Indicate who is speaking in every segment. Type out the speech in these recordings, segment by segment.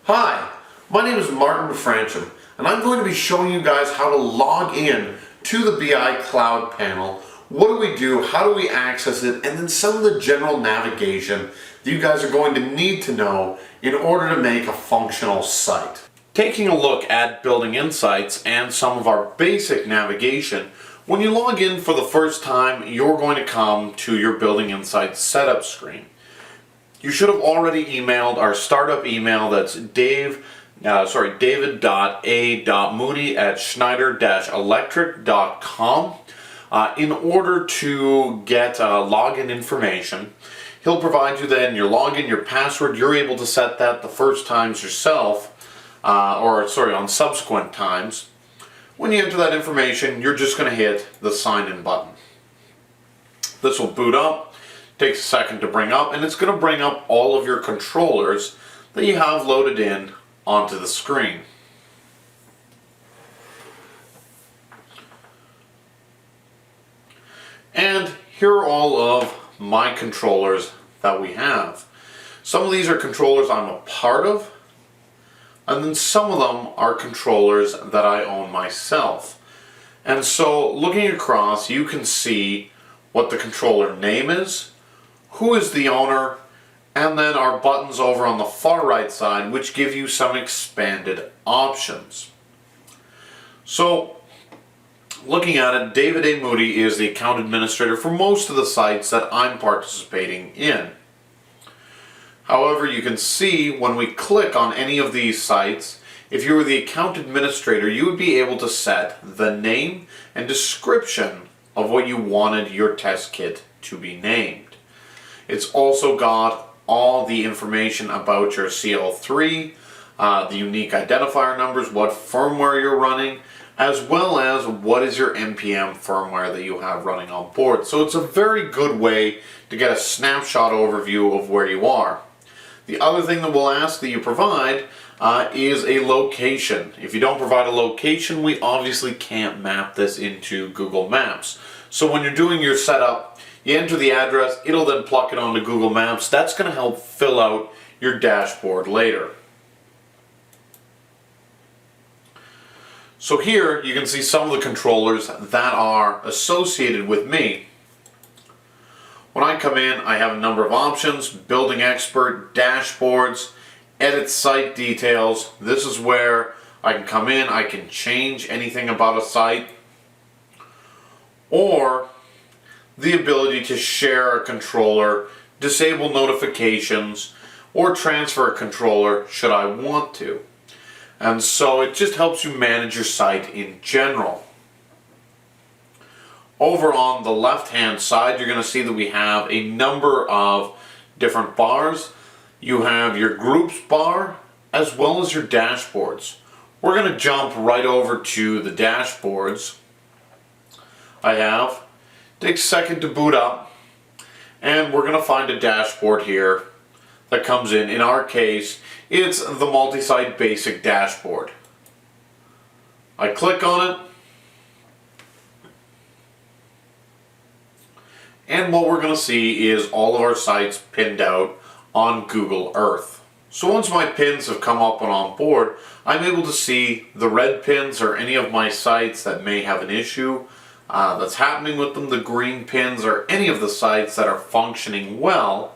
Speaker 1: Hi, my name is Martin Francham, and I'm going to be showing you guys how to log in to the BI Cloud panel. What do we do, how do we access it, and then some of the general navigation that you guys are going to need to know in order to make a functional site. Taking a look at Building Insights and some of our basic navigation, when you log in for the first time, you're going to come to your Building Insights setup screen. You should have already emailed our startup email. That's david.moody@schneider-electric.com in order to get login information. He'll provide you then your login, your password. You're able to set that the first times yourself, on subsequent times. When you enter that information, you're just going to hit the sign in button. This will boot up. Takes a second to bring up, and it's going to bring up all of your controllers that you have loaded in onto the screen. And here are all of my controllers that we have. Some of these are controllers I'm a part of, and then some of them are controllers that I own myself. And so looking across, you can see what the controller name is, who is the owner, and then our buttons over on the far right side, which give you some expanded options. So, looking at it, David A. Moody is the account administrator for most of the sites that I'm participating in. However, you can see when we click on any of these sites, if you were the account administrator, you would be able to set the name and description of what you wanted your test kit to be named. It's also got all the information about your CL3, the unique identifier numbers, what firmware you're running, as well as what is your NPM firmware that you have running on board. So it's a very good way to get a snapshot overview of where you are. The other thing that we'll ask that you provide is a location. If you don't provide a location, we obviously can't map this into Google Maps. So when you're doing your setup, you enter the address, it'll then pluck it onto Google Maps. That's going to help fill out your dashboard later. So here you can see some of the controllers that are associated with me. When I come in, I have a number of options: Building Expert, Dashboards, Edit Site Details. This is where I can come in, I can change anything about a site, or the ability to share a controller, disable notifications, or transfer a controller should I want to. And so it just helps you manage your site in general. Over on the left hand side, you're going to see that we have a number of different bars. You have your groups bar as well as your dashboards. We're going to jump right over to the dashboards. Takes a second to boot up, and we're going to find a dashboard here that comes in. In our case, it's the multi-site basic dashboard. I click on it, and what we're going to see is all of our sites pinned out on Google Earth. So once my pins have come up and on board, I'm able to see the red pins or any of my sites that may have an issue that's happening with them. The green pins are any of the sites that are functioning well.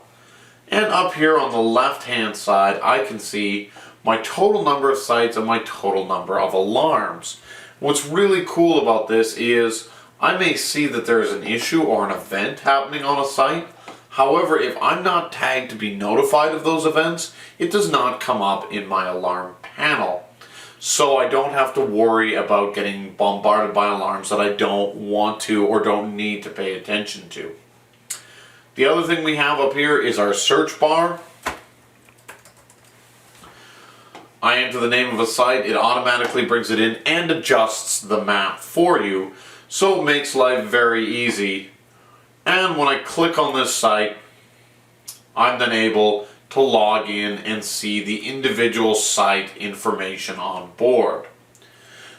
Speaker 1: And up here on the left hand side, I can see my total number of sites and my total number of alarms. What's really cool about this is I may see that there's an issue or an event happening on a site. However, if I'm not tagged to be notified of those events, it does not come up in my alarm panel. So I don't have to worry about getting bombarded by alarms that I don't want to or don't need to pay attention to. The other thing we have up here is our search bar. I enter the name of a site, it automatically brings it in and adjusts the map for you, so it makes life very easy. And when I click on this site, I'm then able to log in and see the individual site information on board.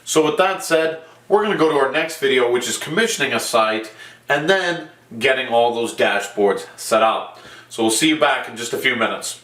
Speaker 1: So with that said, we're going to go to our next video, which is commissioning a site and then getting all those dashboards set up. So we'll see you back in just a few minutes.